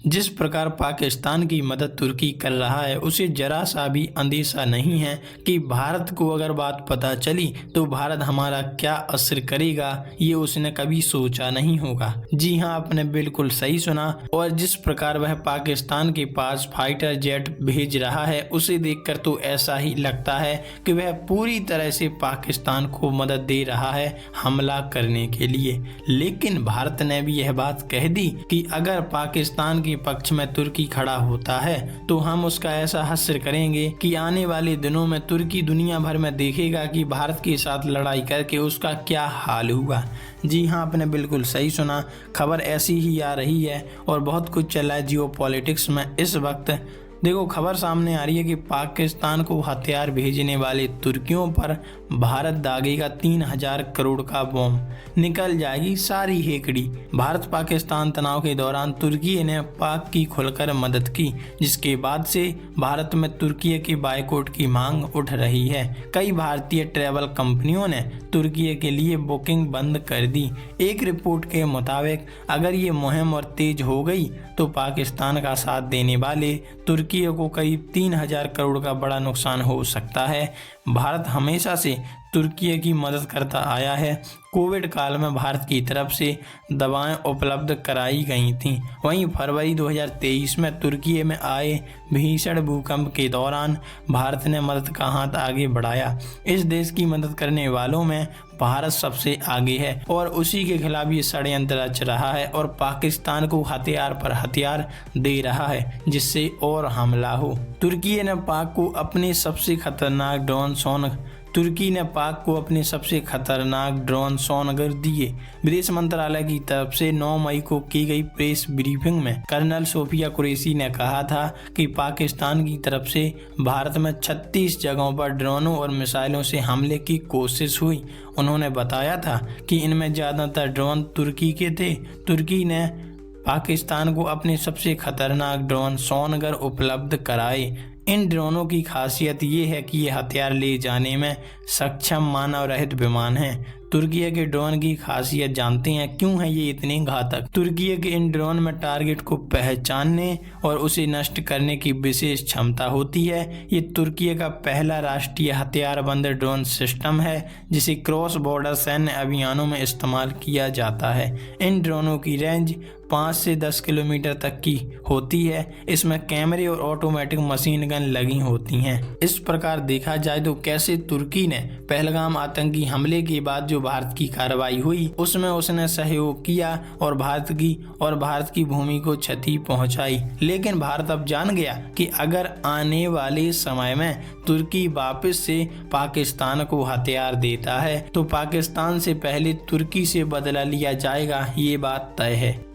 जिस प्रकार पाकिस्तान की मदद तुर्की कर रहा है उसे जरा सा भी अंदेशा नहीं है कि भारत को अगर बात पता चली तो भारत हमारा क्या असर करेगा, ये उसने कभी सोचा नहीं होगा। जी हाँ, आपने बिल्कुल सही सुना। और जिस प्रकार वह पाकिस्तान के पास फाइटर जेट भेज रहा है उसे देखकर तो ऐसा ही लगता है कि वह पूरी तरह से पाकिस्तान को मदद दे रहा है हमला करने के लिए। लेकिन भारत ने भी यह बात कह दी कि अगर पाकिस्तान के पक्ष में तुर्की खड़ा होता है तो हम उसका ऐसा हश्र करेंगे कि आने वाले दिनों में तुर्की दुनिया भर में देखेगा कि भारत के साथ लड़ाई करके उसका क्या हाल हुआ। जी हाँ, आपने बिल्कुल सही सुना। खबर ऐसी ही आ रही है और बहुत कुछ चल रहा है जियो पॉलिटिक्स में इस वक्त। देखो, खबर सामने आ रही है कि पाकिस्तान को हथियार भेजने वाले तुर्कियों पर भारत दागेगा 3000 करोड़ का बॉम्ब, निकल जाएगी सारी हेकड़ी। भारत पाकिस्तान तनाव के दौरान तुर्की ने पाक की खुलकर मदद की, जिसके बाद से भारत में तुर्की के बायकॉट की मांग उठ रही है। कई भारतीय ट्रैवल कंपनियों ने तुर्की के लिए बुकिंग बंद कर दी। एक रिपोर्ट के मुताबिक अगर ये मुहिम और तेज हो गई तो पाकिस्तान का साथ देने वाले तुर्की को करीब 3000 करोड़ का बड़ा नुकसान हो सकता है। भारत हमेशा से तुर्की की मदद करता आया है। कोविड काल में भारत की तरफ से दवाएं उपलब्ध कराई गई थीं। वहीं फरवरी 2023 में तुर्की में आए भीषण भूकंप के दौरान भारत ने मदद का हाथ आगे बढ़ाया। इस देश की मदद करने वालों में भारत सबसे आगे है और उसी के खिलाफ ये षड्यंत्र रच रहा है और पाकिस्तान को हथियार पर हथियार दे रहा है जिससे और हमला हो। तुर्की ने पाक को अपने सबसे खतरनाक ड्रोन सोनगर दिए। विदेश मंत्रालय की तरफ से 9 मई को की गई प्रेस ब्रीफिंग में कर्नल सोफिया कुरैशी ने कहा था कि पाकिस्तान की तरफ से भारत में 36 जगहों पर ड्रोनों और मिसाइलों से हमले की कोशिश हुई। उन्होंने बताया था कि इनमें ज़्यादातर ड्रोन तुर्की के थे। तुर्की ने पाकिस्तान को अपने सबसे खतरनाक ड्रोन सोनगर उपलब्ध कराए। इन ड्रोनों की खासियत ये है कि ये हथियार ले जाने में सक्षम मानव रहित विमान हैं। तुर्की के ड्रोन की खासियत जानते हैं क्यों है ये इतने घातक? तुर्की के इन ड्रोन में टारगेट को पहचानने और उसे नष्ट करने की विशेष क्षमता होती है। ये तुर्की का पहला राष्ट्रीय हथियारबंद ड्रोन सिस्टम है जिसे क्रॉस बॉर्डर सैन्य अभियानों में इस्तेमाल किया जाता है। इन ड्रोनों की रेंज 5 से 10 किलोमीटर तक की होती है। इसमें कैमरे और ऑटोमेटिक मशीन गन लगी होती हैं। इस प्रकार देखा जाए तो कैसे तुर्की ने पहलगाम आतंकी हमले के बाद जो भारत की कार्रवाई हुई उसमें उसने सहयोग किया और भारत की भूमि को क्षति पहुंचाई। लेकिन भारत अब जान गया कि अगर आने वाले समय में तुर्की वापस से पाकिस्तान को हथियार देता है तो पाकिस्तान से पहले तुर्की से बदला लिया जाएगा, ये बात तय है।